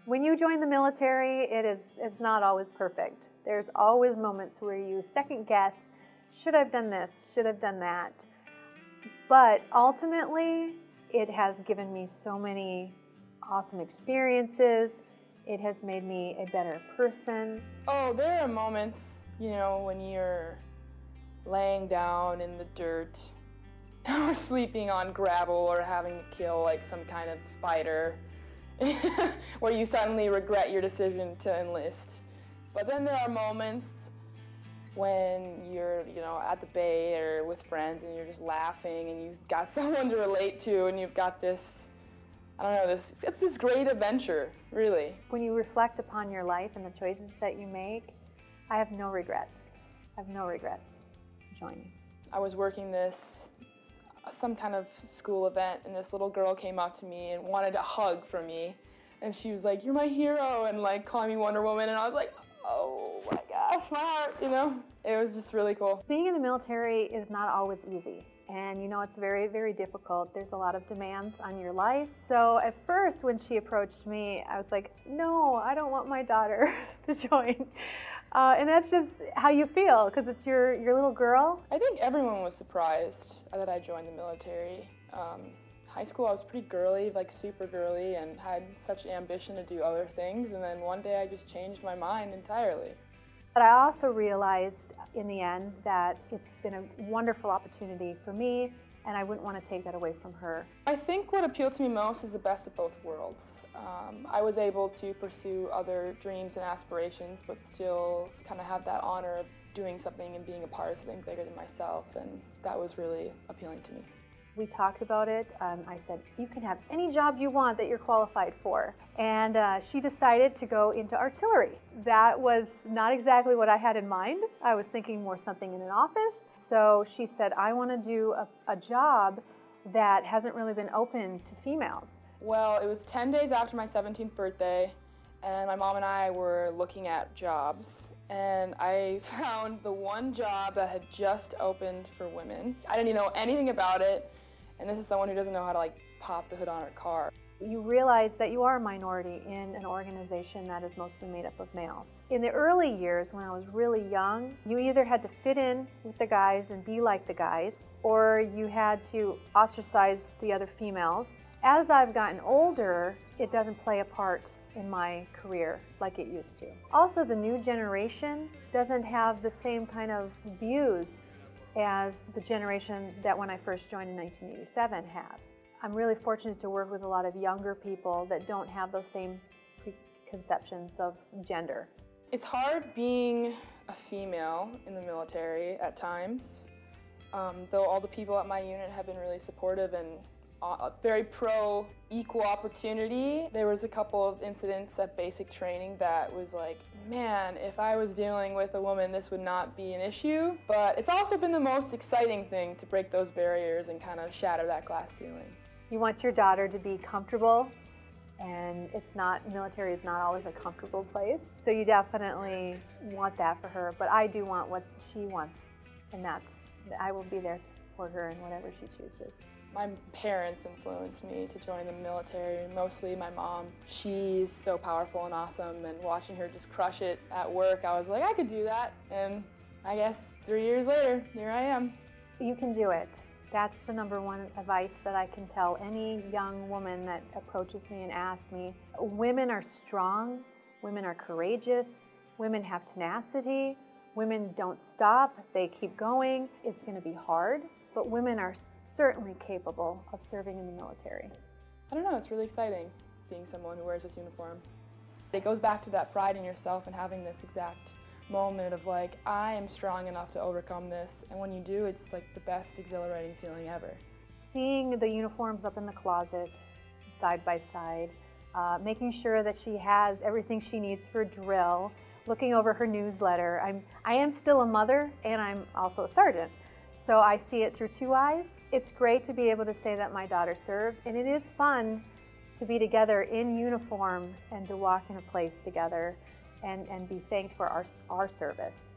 When you join the military, it's not always perfect. There's always moments where you second guess, should I have done this, should I have done that? But ultimately, it has given me so many awesome experiences. It has made me a better person. Oh, there are moments, you know, when you're laying down in the dirt or sleeping on gravel or having to kill like some kind of spider where you suddenly regret your decision to enlist. But then there are moments when you're, you know, at the bay or with friends and you're just laughing and you've got someone to relate to and you've got this, I don't know, this great adventure, really. When you reflect upon your life and the choices that you make, I have no regrets. I have no regrets joining. I was working some kind of school event, and this little girl came up to me and wanted a hug from me, and she was like, "You're my hero," and like calling me Wonder Woman, and I was like, oh my gosh, my heart, you know? It was just really cool. Being in the military is not always easy, and you know, it's very, very difficult. There's a lot of demands on your life. So at first, when she approached me, I was like, no, I don't want my daughter to join. And that's just how you feel, because it's your little girl. I think everyone was surprised that I joined the military. High school, I was pretty girly, like super girly, and had such ambition to do other things, and then one day I just changed my mind entirely. But I also realized in the end that it's been a wonderful opportunity for me, and I wouldn't want to take that away from her. I think what appealed to me most is the best of both worlds. I was able to pursue other dreams and aspirations, but still kind of have that honor of doing something and being a part of something bigger than myself, and that was really appealing to me. We talked about it. I said, you can have any job you want that you're qualified for. And she decided to go into artillery. That was not exactly what I had in mind. I was thinking more something in an office. So she said, I want to do a job that hasn't really been open to females. Well, it was 10 days after my 17th birthday, and my mom and I were looking at jobs. And I found the one job that had just opened for women. I didn't know anything about it, and this is someone who doesn't know how to like pop the hood on her car. You realize that you are a minority in an organization that is mostly made up of males. In the early years, when I was really young, you either had to fit in with the guys and be like the guys, or you had to ostracize the other females. As I've gotten older, it doesn't play a part in my career like it used to. Also, the new generation doesn't have the same kind of views as the generation that when I first joined in 1987 has. I'm really fortunate to work with a lot of younger people that don't have those same preconceptions of gender. It's hard being a female in the military at times, though all the people at my unit have been really supportive and very pro-equal opportunity. There was a couple of incidents at basic training that was like, man, if I was dealing with a woman, this would not be an issue. But it's also been the most exciting thing to break those barriers and kind of shatter that glass ceiling. You want your daughter to be comfortable, and military is not always a comfortable place. So you definitely want that for her, but I do want what she wants, and I will be there to support her in whatever she chooses. My parents influenced me to join the military, mostly my mom. She's so powerful and awesome, and watching her just crush it at work, I was like, I could do that. And I guess 3 years later, here I am. You can do it. That's the number one advice that I can tell any young woman that approaches me and asks me. Women are strong, women are courageous, women have tenacity, women don't stop, they keep going. It's going to be hard, but women are certainly capable of serving in the military. I don't know, it's really exciting being someone who wears this uniform. It goes back to that pride in yourself and having this exact moment of like, I am strong enough to overcome this, and when you do, it's like the best exhilarating feeling ever. Seeing the uniforms up in the closet, side by side, making sure that she has everything she needs for drill, looking over her newsletter. I am still a mother, and I'm also a sergeant. So I see it through two eyes. It's great to be able to say that my daughter serves, and it is fun to be together in uniform and to walk in a place together and be thanked for our service.